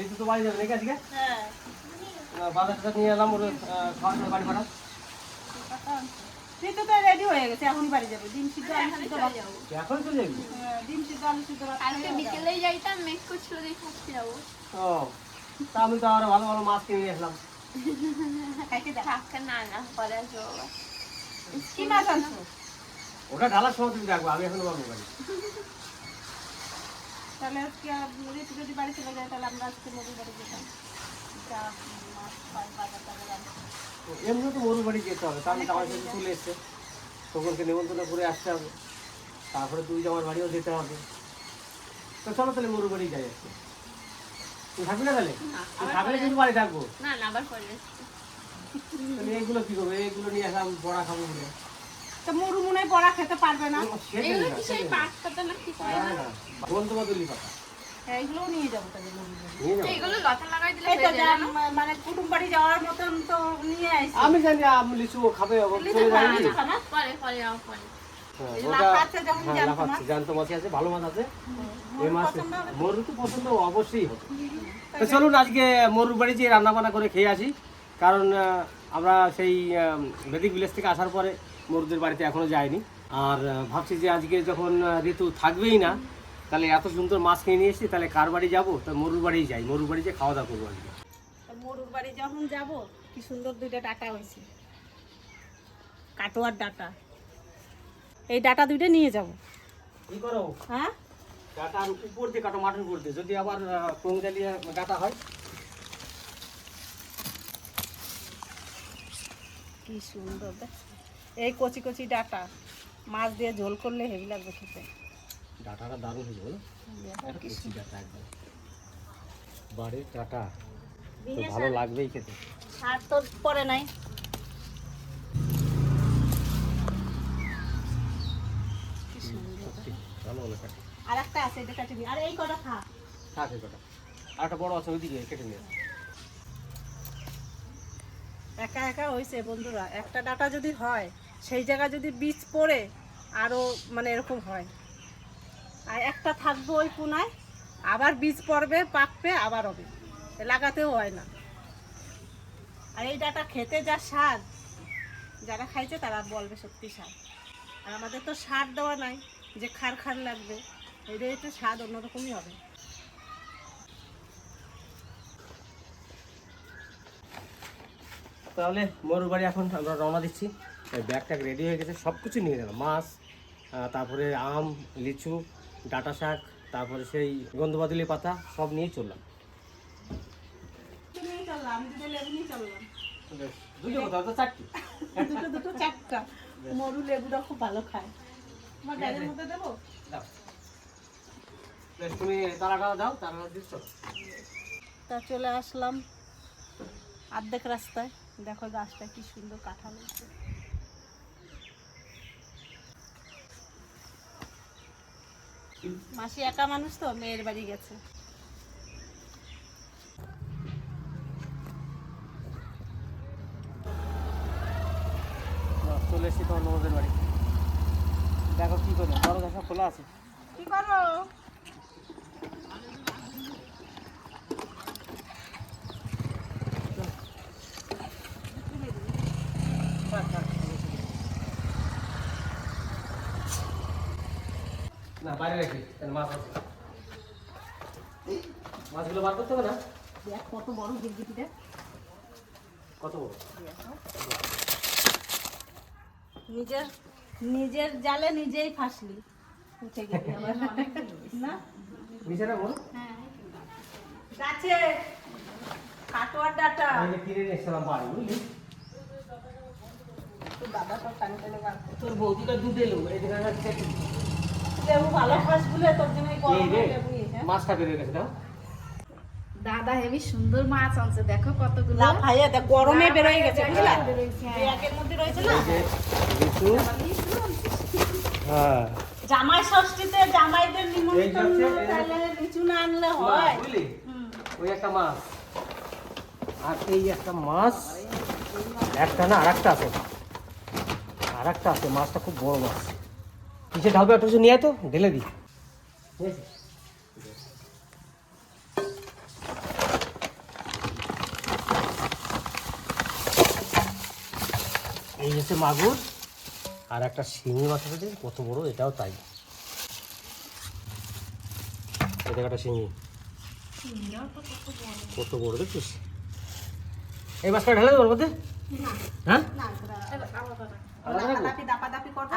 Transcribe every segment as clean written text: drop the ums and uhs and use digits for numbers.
ঋতু তো বাড়ি যাবে নাকি আজকে? বাজার টাজার নিয়ে এলাম, ওর খাওয়া দাওয়া বাড়ি ভাড়া। ঋতু তো রেডি হয়ে গেছে, এখনই বাড়ি যাবে। ডিম সিদ্ধ আলু সিদ্ধ এখন চলে যাবি? ডিম সিদ্ধ আলু সিদ্ধ কালকে বিকেলেই যাইতাম, মেঘ করছিল দিয়ে খাচ্ছি যাবো। ও, তা আমি তো আরো ভালো ভালো মাছ কিনে নিয়ে আসলাম। না না পরে আসবো বাবা। কি মাছ আনছো? ওটা ঢালার সময় তুমি দেখবো, আমি এখনো পাবো বাড়ি। তাহলে আজকে ঋতু যদি বাড়ি চলে যায় তাহলে আমরা আজকে মধুর বাড়ি যেতাম। যা মাছ পাই বাজার টাজার আনছি। এমনি তো মরুর বাড়ি যেতে হবে, কারণ আমার সাথে চলে এসছে, তখনকে নেমন্তন্ন করে আসতে হবে, তারপরে তুই আমার বাড়িও যেতে হবে। তো চলো তাহলে মরুর বাড়ি যাই আজকে। তুই থাকবি না তাহলে? তুই থাকলে কিন্তু বাড়ি থাকবো। না না আবার পরে আসছি। তাহলে এইগুলো কি করবো? এইগুলো নিয়ে আসলাম বড়া খাবো বলে। তো মরু মনে হয় বড়া খেতে পারবে না। এগুলো কি সেই পাট পাতা না কি করে না? বন্ধু বাদুলি পাতা এইগুলোও নিয়ে যাবো তাহলে মরুর বাড়ি। নিয়ে যাবো। এগুলো লতা লাগাই দিলে এই তো হয়ে যায় না? মানে কুটুম বাড়ি যাওয়ার মতন তো নিয়ে আইছি। আমি জানি লিচু খাবে, লিচু চলে খাবে, যায়নি। লিচু খাবে? পরে পরে যাও পরে। হ্যাঁ, এই ওটা লাফাচ্ছে যখন হ্যাঁ, জ্যান্ত লাফাচ্ছে, মাছ। জ্যান্ত মাছ আছে, ভালো মাছ আছে। এই মরু মাছ পছন্দ হবে? মরু তো পছন্দ অবশ্যই হবে। তো চলুন আজকে মরুর বাড়ি যেয়ে রান্না বান্না করে খেয়ে আসি, কারণ আমরা সেই বেদিক ভিলেজ থেকে আসার পরে মরুদের বাড়িতে এখনো যাইনি। আর ভাবছি যে আজকে যখন ঋতু থাকবেই না, তাহলে এত সুন্দর মাছ কিনে নিয়ে এসেছি, তাহলে কার বাড়ি যাবো? তা মরুর বাড়িই যাই, মরুর বাড়ি যেয়ে খাওয়া দাওয়া করবো আজকে। তো মরুর বাড়ি যখন যাব, কি সুন্দর দুইটা ডাটা হয়েছে, কাটোয়ার ডাটা। এই ডাটা দুইটা নিয়ে যাব। কি করো? হ্যাঁ, ডাটার উপর দিয়ে কাটো, মাটির উপর দিয়ে, যদি আবার কোন জ্বালিয়ে ডাটা হয়। কি সুন্দর দেখ। এই কচি কচি ডাটা মাছ দিয়ে ঝোল করলে হেভি লাগবে খেতে। ডাটাটা দারুণ হয়েছে বলো, একটা কচি ডাটা একদম বাড়ির ডাটা, তো ভালো লাগবেই খেতে। সার তো পরে নাই। কি সুন্দর। সত্যি ভালো হলো কাটে। আর একটা আছে, এটা কাটি দি। আর এই কটা খা। থাকে কটা, আর একটা বড় আছে ওইদিকে, কেটে নিয়ে। একা একা হয়েছে বন্ধুরা, একটা ডাটা যদি হয় সেই জায়গায় যদি বীজ পড়ে আরও মানে এরকম হয়। আর একটা থাকবে ওই কোনায়, আবার বীজ পড়বে, পাকবে, আবার হবে, লাগাতেও হয় না। আর এই ডাটা খেতে যা স্বাদ, যারা খাইছে তারা বলবে সত্যি স্বাদ। আর আমাদের তো সার দেওয়া নাই যে খার খার লাগবে, এদের একটু স্বাদ অন্যরকমই হবে। তাহলে মরুর বাড়ি এখন আমরা রওনা দিচ্ছি। ব্যাগটা রেডি হয়ে গেছে, সব কিছু নিয়ে গেলাম, মাছ, তারপরে আম, লিচু, ডাঁটা শাক, তারপরে সেই গন্ধবাদুলি পাতা, সব নিয়ে চললাম। নিয়ে চললাম, দুটো লেবু নিয়ে চললাম। দুটো কোথাও তো চারটি। দুটো দুটো চারটা। মরু লেবুটা খুব ভালো খায়। আমার ব্যাগের মধ্যে দেবো? দাও। বেশ, তুমি তারাটা দাও, তারাটা দিচ্ছ। তা চলে আসলাম অর্ধেক রাস্তায়। দেখো গাছটা কি সুন্দর কাঁঠাল হয়েছে। মাসি একা মানুষ তো, মেয়ের বাড়ি গেছে। চলে এসেছি তোমার নবদের বাড়ি। দেখো কি করবো, দরজা সব খোলা আছে। কি করো? না, বাইরে রেখে মাছ আছে, মাছগুলো বার করতে হবে না? দেখ কত বড় গিরগিটিটা। কত বড়? নিজের নিজের জালে নিজেই ফাঁসলি, উঠে গেলি আবার। না নিচেটা বল। গাছে কাটোয়ার ডাটা। আমি কিনে নিয়ে এসেছিলাম বাড়ি, বুঝলি? তোর দাদা সব টানে টানে বার করে। তোর বৌদিটা দুধ এলো, এই জায়গাটা চেটে দিল। লেবু ভালো খাস বলে তোর জন্য এই এই গরমে রে, লেবু নিয়ে, হ্যাঁ? মাছটা বেরিয়ে গেছে, দাও। দাদা হেবি সুন্দর মাছ আনছে, দেখো কতগুলো। লাফাইয়া দেখ, গরমে বেরোয় গেছে বুঝলা? হ্যাঁ। ব্যাগের মধ্যে রয়েছে না। এই যে লিচু, হ্যাঁ, জামাই ষষ্ঠীতে জামাইদের নিমন্ত্রণ, এই হচ্ছে, এই তাহলে লিচু না আনলে মাছ, হয়? বুঝলি? হুম। ওই একটা মাছ, আর এই একটা মাছ, একটা না আরেকটা আছে, আরেকটা আছে, মাছটা খুব বড় মাছ। কিসে ঢালবে, একটু কিছু নিয়ে আয় তো, ঢেলে দিই। ঠিক আছে? এই হচ্ছে মাগুর, আর একটা শিঙি মাছ আছে, কত বড়, এটাও তাই। এটা একটা শিঙি, কত বড় দেখছিস। এই মাছটা ঢেলে দেবো ওর মধ্যে। হ্যাঁ,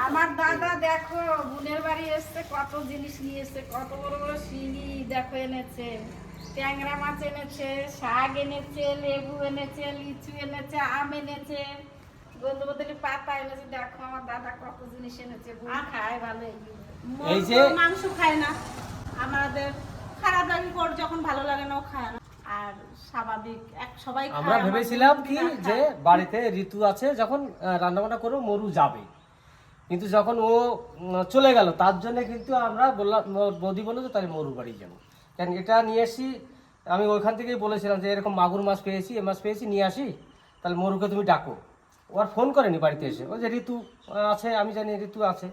আমার দাদা দেখো বোনের বাড়ি এসছে, কত জিনিস নিয়ে এসছে, কত বড় বড় শিঙি দেখো এনেছে, ট্যাংরা মাছ এনেছে, শাক এনেছে, লেবু এনেছে, লিচু এনেছে, আম এনেছে, গন্ধবতলি পাতা এনেছে। দেখো আমার দাদা কত জিনিস এনেছে, বোন খায় ভালো এগুলো। এই যে মাংস খায় না, আমাদের খারাপ লাগে ওর, যখন ভালো লাগে না ও খায় না। আর স্বাভাবিক সবাই খায়, আমরা আমার ভেবেছিলাম বোন কি না যে খায়। বাড়িতে ঋতু আছে, যখন রান্নাবান্না করে মরু যাবে, কিন্তু যখন ও চলে গেল, তার জন্য কিন্তু আমরা বললাম, বৌদি বললো যে তাহলে মরুর বাড়ি যাবো। কারণ এটা নিয়ে এসি, আমি ওইখান থেকেই বলেছিলাম যে এরকম মাগুর মাছ পেয়েছি, এ মাছ পেয়েছি, নিয়ে আসি, তাহলে মরুকে তুমি ডাকো। ও আর ফোন করেনি বাড়িতে এসে, ও যে ঋতু আছে, আমি জানি ঋতু আছে,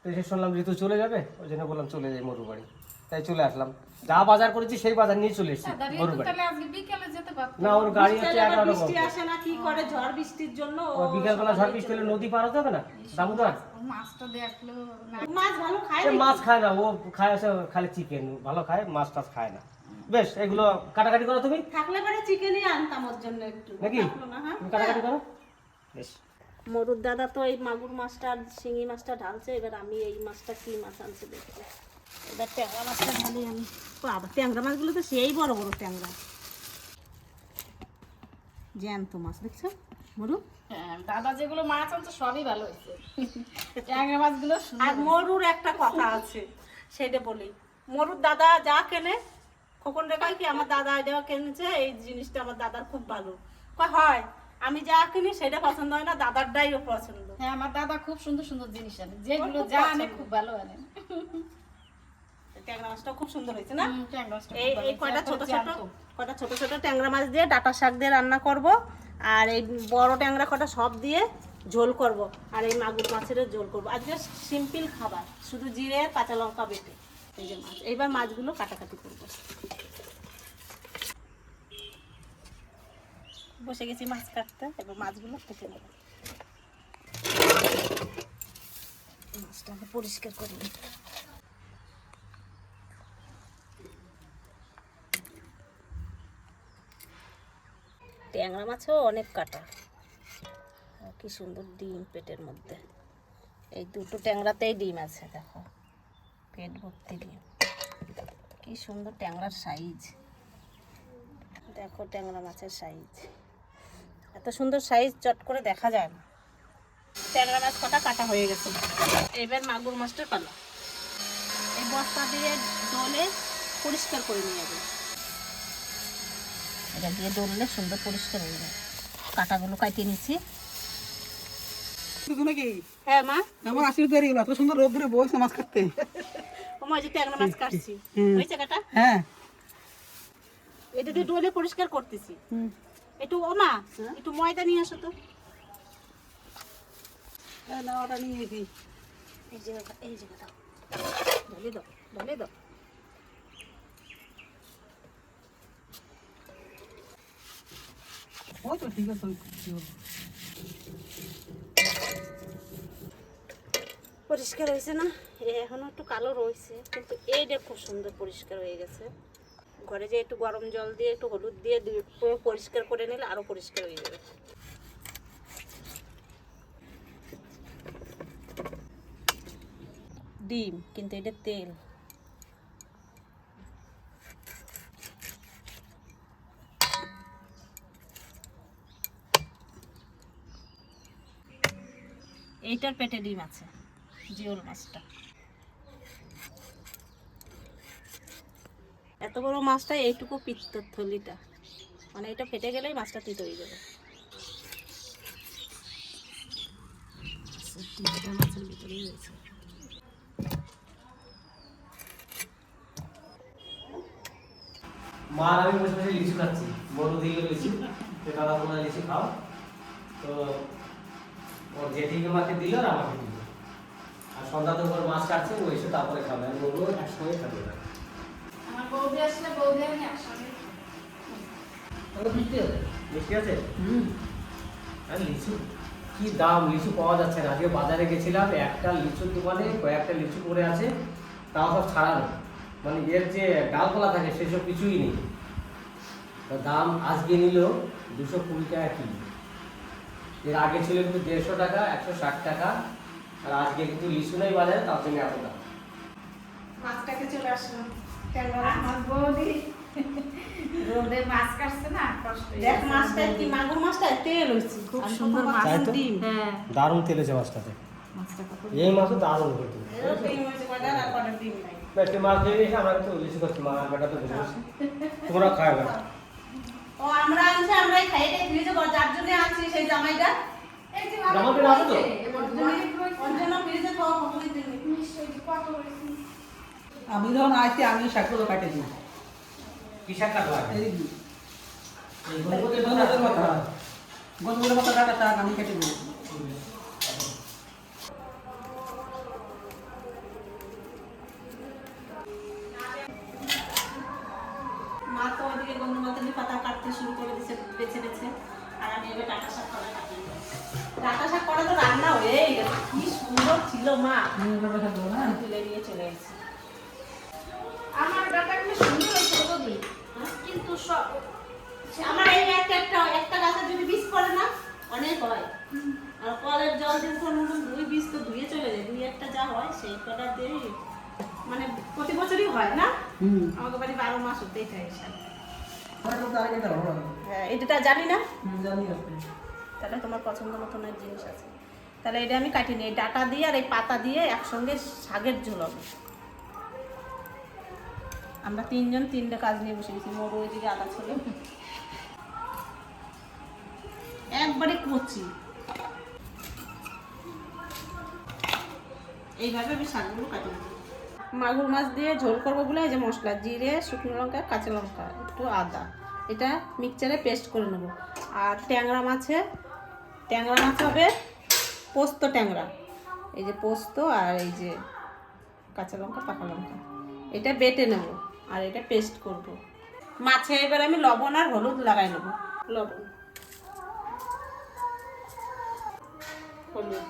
তো এসে শুনলাম ঋতু চলে যাবে, ওই জন্য বললাম চলে যাই মরুর বাড়ি, তাই চলে আসলাম। যা বাজার করেছি সেই বাজার নিয়ে চলে এসেছি দাদা মরুর ঋতু বাড়ি। তাহলে আজকে বিকেলে যেতে পারতো। না, ওর গাড়ি হচ্ছে বিকেলে আবার 11টা বৃষ্টি মতো। আসে না, কি করে ঝড় বৃষ্টির জন্য ও বিকালবেলা ঝড় বৃষ্টি হলে নদী পার হতে হবে না, দামোদর। মাছটা দেখলো না। মাছ ভালো খায় সে নাকি? মাছ খায় না, ও খায় আছে খালি চিকেন ভালো খায়, মাছ টাছ খায় না। বেশ, এগুলো কাটাকাটি করো তুমি থাকলে পরে চিকেনই আনতাম ওর জন্য একটু, নাকি, থাকলো না। হ্যাঁ, তুমি কাটাকাটি করো। বেশ, মরুর দাদা তো এই মাগুর মাছটা আর শিঙি মাছটা ঢালছে, এবার আমি এই মাছটা কি মাছ আনছে দেখবো। এবার ট্যাংরা মাছটা ঢালি আমি। বাবা, ট্যাংরা মাছগুলো তো সেই বড় বড় ট্যাংরা, জ্যান্ত মাছ দেখছো মরু। হ্যাঁ, দাদা যেগুলো মাছ আনছে সবই ভালো হয়েছে, ট্যাংরা মাছগুলো আর মরুর একটা কথা আছে, সেটা বলি। মরুর দাদা যা কেনে, খোকন রেখায় কি আমার দাদা যা কিনেছে, এই জিনিসটা আমার দাদার খুব ভালো হয়। আমি যা কিনি সেটা পছন্দ হয় না, দাদারটাইও পছন্দ। হ্যাঁ, আমার দাদা খুব সুন্দর সুন্দর জিনিস আনে, যেগুলো খুব যা আনে পছন্দ। খুব ভালো আনে। ট্যাংরা মাছটা খুব সুন্দর হয়েছে না? ট্যাংরা মাছটা খুব এই ভালো এই হয়েছে, কয়টা এখন ছোট ছোট জ্যান্ত। কয়টা ছোট ছোট ট্যাংরা মাছ দিয়ে ডাঁটা শাক দিয়ে রান্না করব, আর এই বড় ট্যাংরা কটা সব দিয়ে ঝোল করব, আর এই মাগুর মাছেরও ঝোল করব। আজকে সিম্পল খাবার, শুধু জিরে আর কাঁচা লঙ্কা বেটে। এই যে মাছ, এইবার মাছগুলো কাটাকাটি করব। বসে গেছি মাছ কাটতে, এবার মাছগুলো কেটে নেব। মাছটা আমি পরিষ্কার করে নিই। ট্যাংরা মাছও অনেক কাটা, আর কি সুন্দর ডিম পেটের মধ্যে। এই দুটো ট্যাংরাতেই ডিম আছে, দেখো পেট ভর্তি ডিম। কি সুন্দর ট্যাংরার সাইজ, দেখো ট্যাংরা মাছের সাইজ, এত সুন্দর সাইজ চট করে দেখা যায় না। ট্যাংরা মাছ কটা কাটা হয়ে গেছে, এবার মাগুর মাছটার পালা। এই বস্তা দিয়ে ডলে পরিষ্কার করে নিয়ে যাবে, এটা দিয়ে ডললে সুন্দর পরিষ্কার হয়ে যাবে। কাটাগুলো কাটিয়ে নিচ্ছি। নাকি হ্যাঁ মা, আমার আশীর্বাদ হয়ে গেল, এত সুন্দর রোদ ধরে বসে মাছ কাটতে। ও মা, যে ট্যাংরা মাছ কাটছি, হয়েছে কাটা? হ্যাঁ, এটা দিয়ে ডলে পরিষ্কার করতেছি। একটু ও মা, একটু ময়দা নিয়ে আসো তো। না ওটা নিয়ে কি এই যে দাও, ঢলে দাও, ঢলে দাও। ওই তো ঠিক আছে। পরিষ্কার হয়েছে না? এখনো একটু কালো রয়েছে, কিন্তু এইটা খুব সুন্দর পরিষ্কার হয়ে গেছে। ঘরে যে একটু গরম জল দিয়ে একটু হলুদ দিয়ে পরিষ্কার করে নিলে আরো পরিষ্কার হয়ে যাবে। ডিম, কিন্তু এটা তেল। এইটার পেটে ডিম আছে, জিওল মাছটা। এত বড় মাছটা এইটুকু পিত্তর থলিটা, মানে এটা ফেটে গেলেই মাছটা তিত হয়ে যাবে। মাছের ভিতরেই রয়েছে। মা আর আমি বসে বসে লিচু খাচ্ছি, বড় দিয়ে লিচু, তো দাদা তোমরা লিচু খাও। তো ওর জেঠিকে মাকে দিল আর আমাকে দিল, আর সন্ধ্যা তো ওর মাছ কাটছে, ও এসে তারপরে খাবে, আর বলবো একসঙ্গে খাবে না। আমার বৌদি আসলে বৌদি আমি একসঙ্গে। মিষ্টি আছে আর লিচু কি দাম, লিচু পাওয়া যাচ্ছে না। আজকে বাজারে গেছিলাম, একটা লিচুর দোকানে কয়েকটা লিচু পড়ে আছে, তাও সব ছাড়ানো, মানে এর যে ডালপালা থাকে সেসব কিছুই নেই। তো দাম আজকে নিল 220 টাকা কিলো। এর আগে ছিল কিন্তু 150 টাকা, 160 টাকা। আর আজকে কিন্তু লিচু নেই বাজারে, তার জন্য এত দাম। মাছটাকে চলে আসলাম আমার বৌদি রোদে মাছ কাটছে না, কষ্ট হয়ে দেখ গেছে। মাছটা কি, মাগুর মাছটা তেল হয়েছে, খুব সুন্দর মাছ। তাই তো? ডিম, হ্যাঁ দারুণ তেলেছে মাছটাতে। মাছটা কত এই মাছও দারুণ হতো। এরও ডিম হয়েছে কয়টা, আর কয়টা ডিম নাই। একটি মাছ দিয়ে এসে আমরা একটু লিচু করছি, মা বেটা তো বুঝে বসে। তোমরা খাবে না। ও আমরা আনছি, আমরাই খাই, এটাই ফ্রিজে কর, যার জন্য আনছি সেই জামাইটা, এই যে জামাতে আছে তো? ওর জন্য ফ্রিজে খাওয়া কতদিন দিন। কত হয়েছে? আমি যখন আসছি আমি শাকগুলো কাটে দিই কি শাক কাটবা? এই যে এই গন্ধের গন্ধের কথা। মাথা গন্ধের মাথা কাটা শাক আমি কেটে দিই। মা তো ওইদিকে গন্ধমাতালি পাতা কাটতে শুরু করে দিয়েছে বেছে বেছে, আর আমি এবার ডাঁটা শাক করা কাটি। ডাঁটা শাক করা তো রান্না হয়েই গেছে, কি সুন্দর ছিল মা, না তুলে নিয়ে চলে গেছে। আমার ডাটাগুলো সুন্দর হয়েছে বৌদি, কিন্তু সব আমার এই একটা গাছের যদি বীজ পড়ে না অনেক হয়, আর কলের জল দিয়ে দুই বীজ তো ধুয়ে চলে যায়, দুই একটা যা হয় সেই কটা দিয়ে মানে প্রতি বছরই হয় না। হুম আমাকে বাড়ি 12 মাস হতেই থাকে শাক। আর তো তার কেটে ভালো হ্যাঁ, এটা জানি না, জানি আপনি তাহলে তোমার পছন্দ মতনের জিনিস আছে। তাহলে এটা আমি কাটি নিই, এই ডাটা দিয়ে আর এই পাতা দিয়ে একসঙ্গে শাকের ঝোল হবে। আমরা তিনজন তিনটা কাজ নিয়ে বসে গেছি, মোর ওইদিকে আদা ছিল একবারে কচি। এইভাবে আমি শাকগুলো কাটি নেব। মাগুর মাছ দিয়ে ঝোল করবো বলে এই যে মশলা, জিরে, শুকনো লঙ্কা, কাঁচা লঙ্কা, একটু আদা, এটা মিক্সচারে পেস্ট করে নেব। আর ট্যাংরা মাছ হবে পোস্ত ট্যাংরা, এই যে পোস্ত আর এই যে কাঁচা লঙ্কা, পাকা লঙ্কা, এটা বেটে নেব আর এটা পেস্ট করব। মাছে এবার আমি লবণ আর হলুদ লাগাই নেব। লবণ, হলুদ,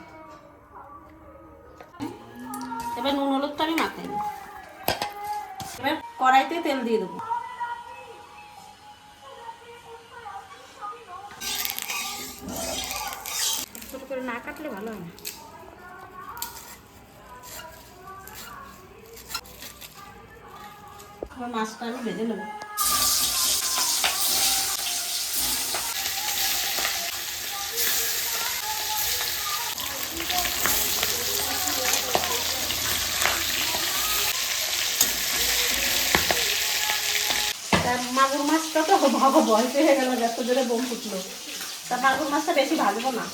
এবার নুন হলুদটা আমি মাখাই নিই। এবার কড়াইতে তেল দিয়ে দেবো। ছোট করে না কাটলে ভালো হয় না। এবার মাছটা আমি ভেজে নেব। মাগুর মাছটা তো ভাবো বয়স হয়ে গেল, যত জোরে বোম ফুটলো, তা মাগুর মাছটা বেশি ভাজবো না।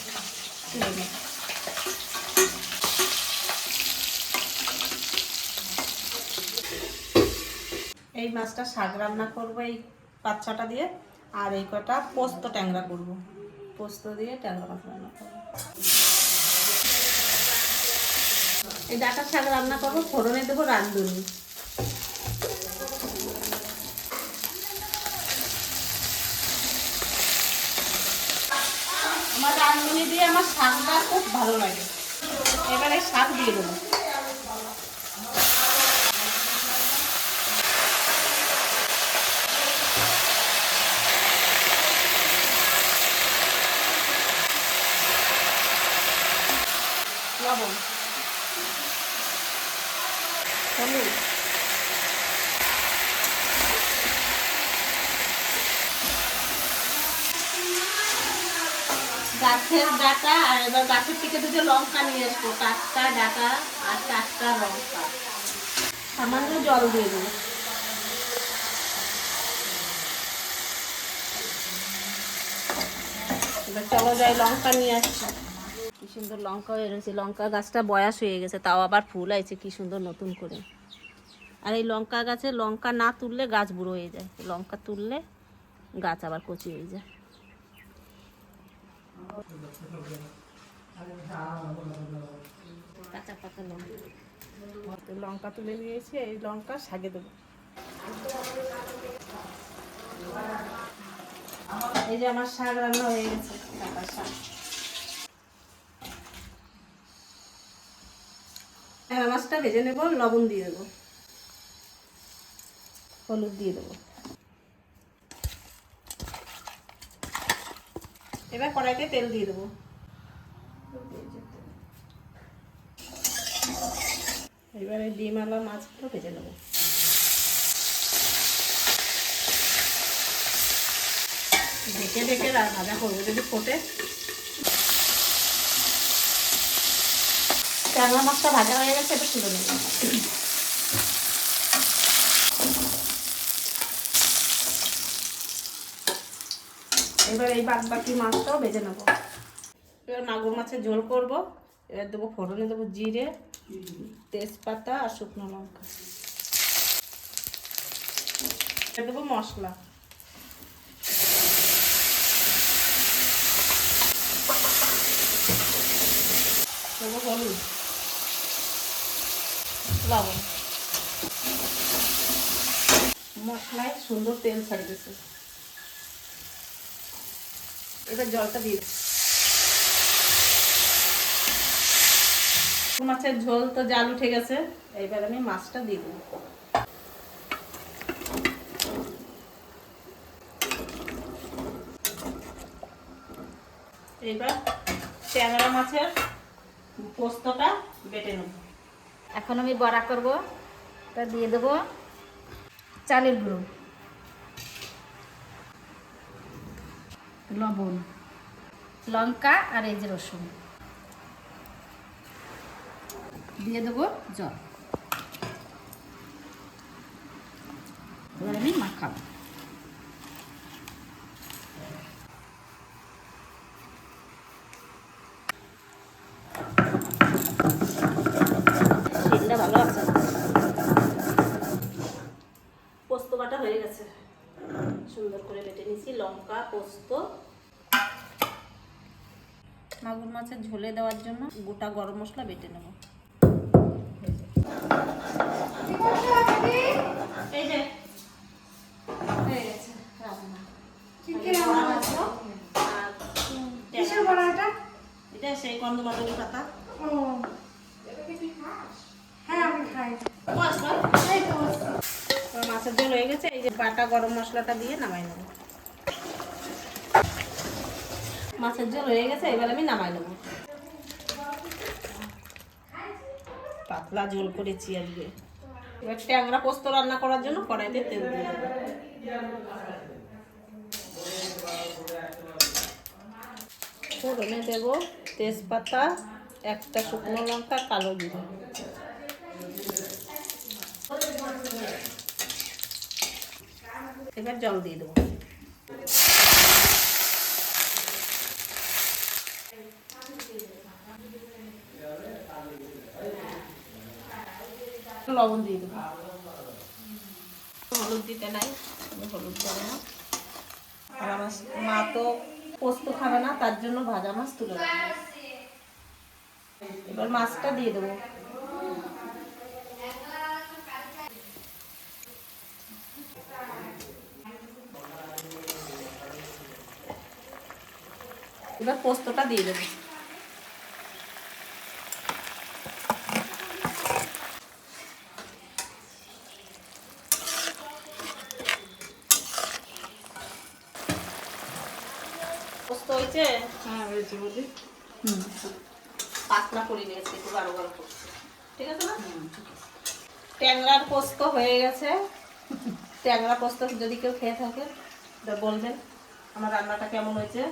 এই মাছটা শাক রান্না করবো এই 5-6টা দিয়ে, আর এই কটা পোস্ত ট্যাংরা করবো, পোস্ত দিয়ে ট্যাংরা মাছ রান্না করবো। এই ডাঁটা শাক রান্না করবো, ফোড়নে দেবো রাঁধুনি। আমার রাঁধুনি দিয়ে আমার শাকটা খুব ভালো লাগে। এবারে শাক দিয়ে দেবো। লবণ, হলুদ, গাছের ডাটা, আর এবার গাছের থেকে দুটো লঙ্কা নিয়ে আসবো, টাটকা ডাটা আর টাটকা লঙ্কা, সামান্য জল দিয়ে দেবো। এবার চলো যাই লঙ্কা নিয়ে আসছি। কি সুন্দর লঙ্কা হয়ে রয়েছে, লঙ্কা গাছটা বয়স হয়ে গেছে, তাও আবার ফুল আইছে কি সুন্দর নতুন করে। আর এই লঙ্কা গাছে লঙ্কা না তুললে গাছ বুড়ো হয়ে যায়, লঙ্কা তুললে গাছ আবার কচি হয়ে যায়। কাঁচা পাতা লঙ্কা, লঙ্কা তুলে নিয়েছি, এই লঙ্কা শাকে দেবো। এই যে আমার শাক রান্না হয়ে গেছে, ডাঁটা শাক। মাছটা ভেজে নেব, লবণ দিয়ে দেবো, হলুদ দিয়ে দেবো। এবার কড়াইতে তেল দিয়ে দেবো। এবারে ডিমওয়ালা মাছগুলো ভেজে নেবো। ঢেকে ঢেকে ভাজা করবো, যদি ফোটে। ট্যাংরা মাছটা ভাজা হয়ে গেছে, এটা তুলে নেব। এবার এই বাদ বাকি মাছটাও ভেজে নেবো। এবার মাগুর মাছের ঝোল করব। এবার দেবো ফোড়নে, দেবো জিরে, তেজপাতা আর শুকনো লঙ্কা। এবার দেবো মশলা, দেবো হলুদ, লবণ। মশলায় সুন্দর তেল ছাড়ে গেছে। এবার জলটা দিয়ে দেবো। মাছের ঝোল তো জাল উঠে গেছে, এইবার আমি মাছটা দিয়ে দেবো। এইবার ট্যাংরা মাছের পোস্তটা বেটে নেব। এখন আমি বড়া করব, তা দিয়ে দেবো চালের গুঁড়ো, লবণ, লঙ্কা আর এই যে রসুন দিয়ে দেবো, জল। এবার আমি মাখাবো। তেলটা ভালো আছে। পোস্ত বাটা হয়ে গেছে, সুন্দর করে বেটে নিয়েছি। লঙ্কা, পোস্ত। মাগুর মাছের ঝোলে দেওয়ার জন্য গোটা গরম মশলা বেটে নেব। এই যে হয়ে গেছে রান্না। এটা সেই কন্দমূল পাতা। মাছের ঝোল হয়ে গেছে, এই যে বাটা গরম মশলাটা দিয়ে নামাই নেব। মাছের ঝোল হয়ে গেছে, এবার আমি নামাই নেব। পাতলা ঝোল করেছি আজকে। এবার ট্যাংরা পোস্ত রান্না করার জন্য কড়াইতে তেল দিয়ে দেবো। ফোড়নে দেবো তেজপাতা, একটা শুকনো লঙ্কা, কালো জিরে। এবার জল দিয়ে দেবো। লবণ দিয়ে দেবো। হলুদ দিতে নাই, আমি হলুদ দেবো না। আর আমার মা তো পোস্ত খাবে না, তার জন্য ভাজা মাছ তুলে রাখবো। এবার মাছটা দিয়ে দেবো। এবার পোস্তটা দিয়ে দেবো। পোস্ত হয়েছে? হ্যাঁ হয়েছে বলি। পাতলা করে নিয়েছি, একটু গাঢ় গাঢ় করছি। ঠিক আছে না? ট্যাংরার পোস্ত হয়ে গেছে। ট্যাংরা পোস্ত যদি কেউ খেয়ে থাকে তা বলবেন আমার রান্নাটা কেমন হয়েছে।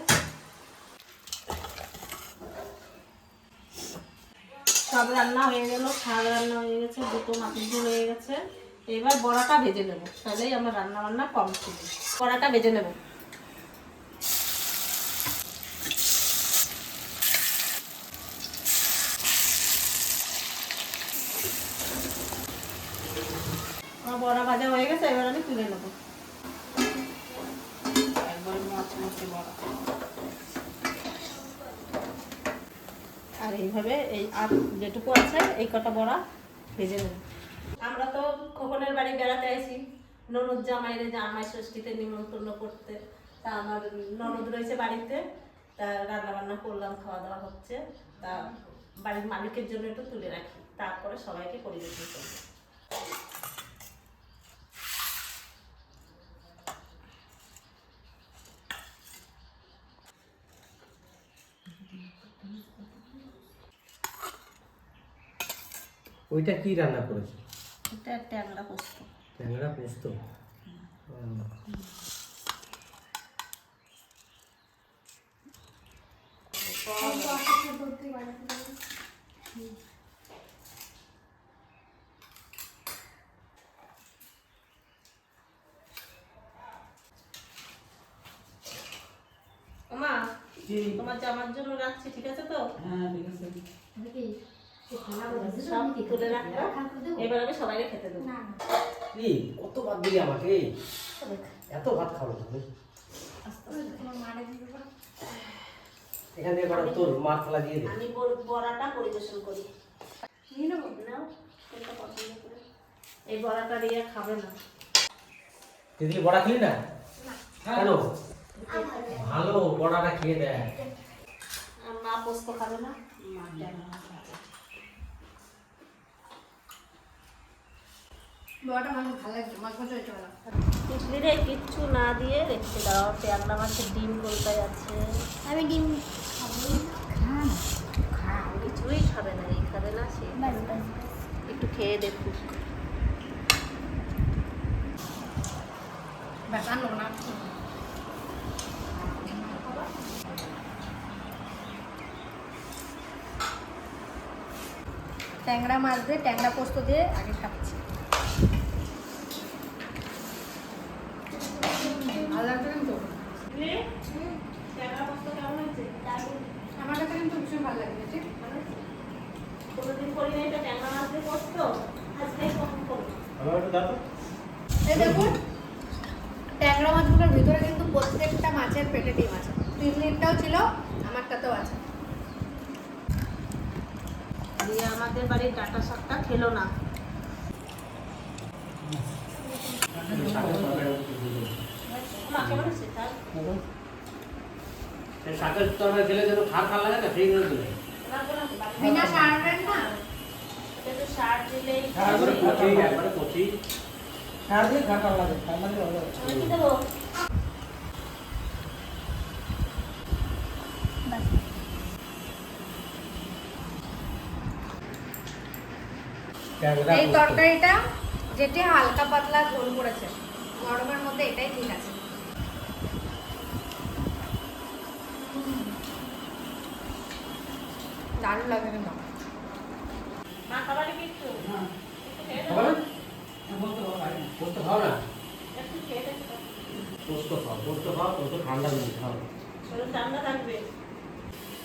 সব রান্না হয়ে গেল, শাক রান্না হয়ে গেছে, দুটো মাছের ঝোল হয়ে গেছে। এবার বড়াটা ভেজে নেবো, তাহলেই আমার রান্না বান্না কমপ্লিট। বড়াটা ভেজে নেবো। আমার বড়া ভাজা হয়ে গেছে, এবার আমি তুলে নেবো। একবার মাছ মাছে বড়া। আর এইভাবে এই আর যেটুকু আছে এই কটা বড়া ভেজে নেব। আমরা তো খোকনের বাড়ি বেড়াতে আসি, ননদ জামাইরে জামাই ষষ্ঠীতে নিমন্ত্রণ করতে। তা আমার ননদ রয়েছে বাড়িতে, তা রান্না বান্না করলাম, খাওয়া দাওয়া হচ্ছে। তা বাড়ির মালিকের জন্য একটু তুলে রাখি, তা তারপরে সবাইকে পরিবেশন করবো। ওইটা কি রান্না করেছে? এটা ট্যাংরা পোস্ত। ট্যাংরা পোস্ত। ওমা, তোমার জামার জন্য রাখছি, ঠিক আছে তো? হ্যাঁ ঠিক আছে। সব তুলে রাখবো, এবার আমি সবাইকে খেতে দেবো। কি কত ভাত দিলি আমাকে? এত ভাত খাবো তুমি? এখান থেকে কটা তোর মার থালা দিয়ে দে। আমি বড়াটা পরিবেশন করি। নাও, কোনটা পছন্দ করে। এই বড়াটা দিয়ে খাবে না। দিদি বড়া খেলি না? কেন? ভালো, বড়াটা খেয়ে দেয়। আর মা পোস্ত খাবে না, মা ট্যাংরা মাছ খাবে। টিকলিরে কিচ্ছু না দিয়ে রেখে দাও। ট্যাংরা মাছের ডিম কলকায় আছে। আমি ডিম খাবো না। কিছুই খাবে না, এই খাবে না, সে একটু খেয়ে দেখুক। ট্যাংরা মাছ দিয়ে ট্যাংরা পোস্ত দিয়ে আগে খাচ্ছি। ভালো লাগছে কিন্তু ট্যাংরা পোস্ত কেমন হয়েছে? আমার কাছে কিন্তু ভীষণ ভালো লাগছে। ঠিক কোনোদিন করি না এটা, ট্যাংরা মাছ দিয়ে পোস্ত, আজকে কখন করবো। আমার একটু দাও তো। এই দেখুন, ট্যাংরা মাছগুলোর ভিতরে কিন্তু প্রত্যেকটা মাছের পেটে ডিম আছে। তিতলিরটাও ছিল, আমারটাতেও আছে। দিয়ে আমাদের বাড়ির ডাটা শাকটা খেলো না। মা কেমন হয়েছে তার? শাকের তরকারি খেলে যেন খার খার লাগে না, সেই জন্য দিলে। বিনা সারের না, এটা তো সার দিলেই একবারে কচি, একবারে কচি। সার দিয়ে খাটা লাগে, তার মানে ভালো। আমি কি দেবো? ট্যাংরা এই পোস্ত। তরকারিটা যেটা হালকা পাতলা ঝোল করেছে, গরমের মধ্যে এটাই ঠিক আছে। দারুণ লাগে কিন্তু। মা খাবার কি একটু? হ্যাঁ, একটু খেয়ে খাবে দাও। না? বলতে ভালো লাগে না। পোস্ত খাও না? একটু খেয়ে দেখো। পোস্ত খাও, পোস্ত খাও, পোস্ত ঠান্ডা জিনিস খাও। শরীর ঠান্ডা থাকবে।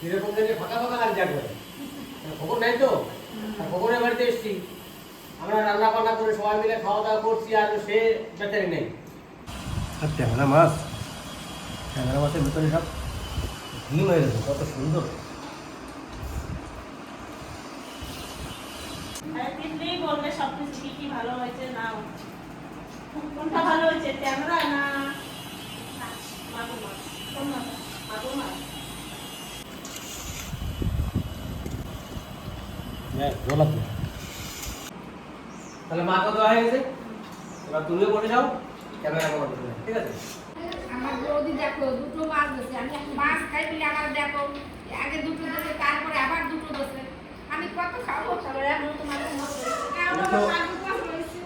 এরকম দেখে ফাঁকা ফাঁকা লাগছে একবারে। খবর নাই তো? আর খবরের বাড়িতে এসেছি, আমরা রান্না বান্না করে সবাই মিলে খাওয়া দাওয়া করছি, আর সে বেচারি নেই। আর ট্যাংরা মাছ, ট্যাংরা মাছের ভিতরে সব ডিম হয়ে গেছে, কত সুন্দর। আরে তিতলি বলবে সবকিছু কি কি ভালো হয়েছে না। কোনটা ভালো হয়েছে, ট্যাংরা না মাগুর মাছ? কোন মাছ? মাগুর মাছ। তাহলে মা কত হয়ে গেছে, এবার তুমিও বসে যাও, ক্যামেরা কভার করে ঠিক আছে? আমার বৌদি দেখো দুটো মাছ দিচ্ছে, আমি মাছ খাই বলে আমার দেখো আগে দুটো দিচ্ছে, তারপরে আবার দুটো দিচ্ছে। আমি কত খাবো? তারপরে এখন তোমার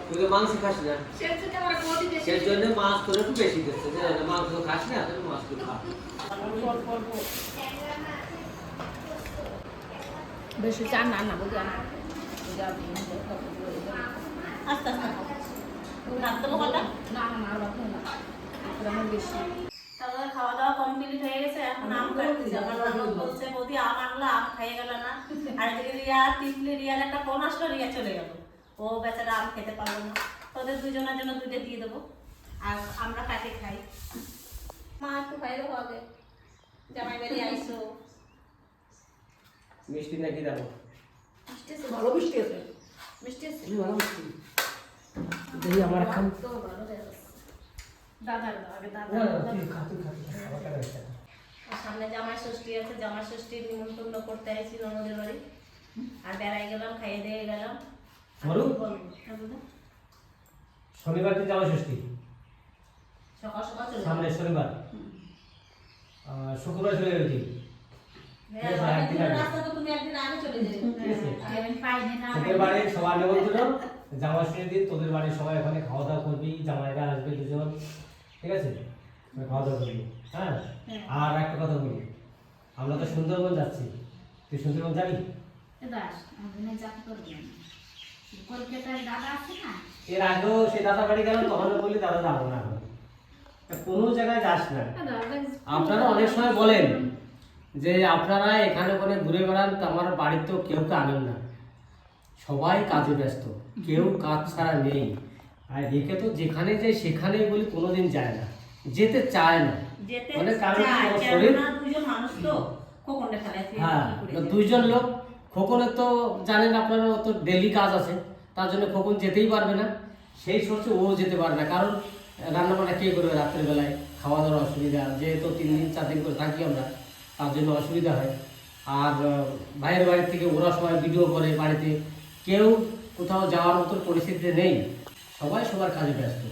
তুই তো মাংস খাস না, সেটা আমার বৌদি বেশি সেই জন্য মাছ তোর একটু বেশি দিচ্ছে, মাংস তো খাস না, তাহলে মাছ তুই খা। বেশি চান না না বৌদি আমার আস্তে আস্তে খাও। ভাত দেবো কটা? না না না আমার বেশি। তাহলে খাওয়া দাওয়া কমপ্লিট হয়ে গেছে, এখন আম কাটতেছি। আমার ননদ বলছে বৌদি আম আনলা, আম খাইয়ে গেল না। আর এদিকে রিয়া, তিতলি, রিয়ার একটা ফোন আসলো, রিয়া চলে গেল। ও বেচারা আম খেতে পারলো না। তোদের দুজনের জন্য দুটো দিয়ে দেবো, আর আমরা কাটে খাই। মা একটু খাই দেবো আগে, জামাই বাড়ি আইসো। মিষ্টি নাকি দেবো? ভালো বৃষ্টি আছে। মিষ্টি আছে? ভালো বৃষ্টি। দেখি আমার খান। তো ভালো হয়ে গেছে। দাদার দাও, আগে দাদা আর সামনে জামাই ষষ্ঠী আছে, জামাই ষষ্ঠীর নিমন্ত্রণ করতে আইছি ননদের বাড়ি। আর বেড়াই গেলাম, খাইয়ে দিয়ে গেলাম। মরু হ্যাঁ দাদা, শনিবার দিন জামাই ষষ্ঠী, সকাল সকাল চলে সামনে শনিবার, শুক্রবার চলে যাবে ঠিক হ্যাঁ, একদিন আগে। রাস্তা তো তুমি একদিন আগে চলে যাবে। আমি পাইনি না, তোদের বাড়ির সবার নিমন্ত্রণ, জামাই ষষ্ঠীর দিন তোদের বাড়ির সবাই ওখানে খাওয়া দাওয়া করবি, জামাইরা আসবে দুজন, ঠিক আছে, খাওয়া দাওয়া করবি। হ্যাঁ, আর একটা কথা বলি, আমরা তো সুন্দরবন যাচ্ছি, তুই সুন্দরবন যাবি? দাস আমি যাতে করবো না, কলকাতায় দাদা আছে না, এর আগেও সে দাদা বাড়ি গেলাম, তখন বললি দাদা যাবো না, এখন কোনো জায়গায় যাস না। আপনারা অনেক সময় বলেন যে আপনারা এখানে ওখানে ঘুরে বেড়ান, তো আমার বাড়ির তো কেউ আনেন না, সবাই কাজে ব্যস্ত, কেউ কাজ ছাড়া নেই। আর একে তো যেখানে যাই সেখানে বলি কোনোদিন যায় না, যেতে চায় না, যেতে মানে কারণ চায়, ওর শরীর, কেননা দুজন মানুষ তো খোকনটা খেলায় তুই হ্যাঁ কি করে যাবি? দুইজন লোক, খোকনের তো জানেন আপনারা, ও তো ডেলি কাজ আছে, তার জন্য খোকন যেতেই পারবে না, সেই সোর্সে ও যেতে পারবে না, কারণ রান্নাবান্না কে করবে রাত্রের বেলায়, খাওয়া দাওয়ার অসুবিধা, যেহেতু 3 দিন 4 দিন করে থাকি আমরা, তার জন্য অসুবিধা হয়। আর ভাইয়ের বাড়ি থেকে ওরা সবাই ভিডিও করে বাড়িতে, কেউ কোথাও যাওয়ার মতো পরিস্থিতিতে নেই, সবাই সবার কাজে ব্যস্ত।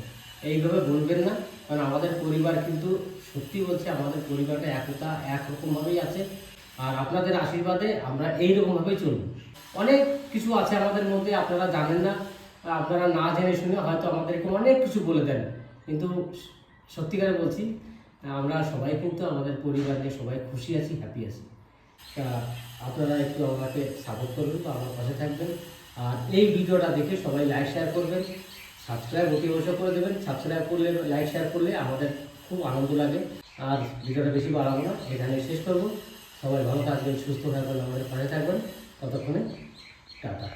এইভাবে বলবেন না, কারণ আমাদের পরিবার কিন্তু সত্যি বলছে, আমাদের পরিবারটা একতা একরকমভাবেই আছে, আর আপনাদের আশীর্বাদে আমরা এইরকমভাবেই চলব। অনেক কিছু আছে আমাদের মধ্যে, আপনারা জানেন না, আপনারা না জেনে শুনে হয়তো আমাদেরকে অনেক কিছু বলে দেন, কিন্তু সত্যিকারে বলছি, আমরা সবাই কিন্তু আমাদের পরিবার নিয়ে সবাই খুশি আছি, হ্যাপি আছি। তা আপনারা একটু আমাকে সাপোর্ট করবেন, তো আমার পাশে থাকবেন, আর এই ভিডিওটা দেখে সবাই লাইক শেয়ার করবেন, সাবস্ক্রাইব অবশ্যই করে দেবেন। সাবস্ক্রাইব করলে, লাইক শেয়ার করলে আমাদের খুব আনন্দ লাগে। আর ভিডিওটা বেশি বাড়াবো না, এখানে শেষ করবো। সবাই ভালো থাকবেন, সুস্থ থাকবেন, আমাদের পাশে থাকবেন, ততক্ষণে টাটা।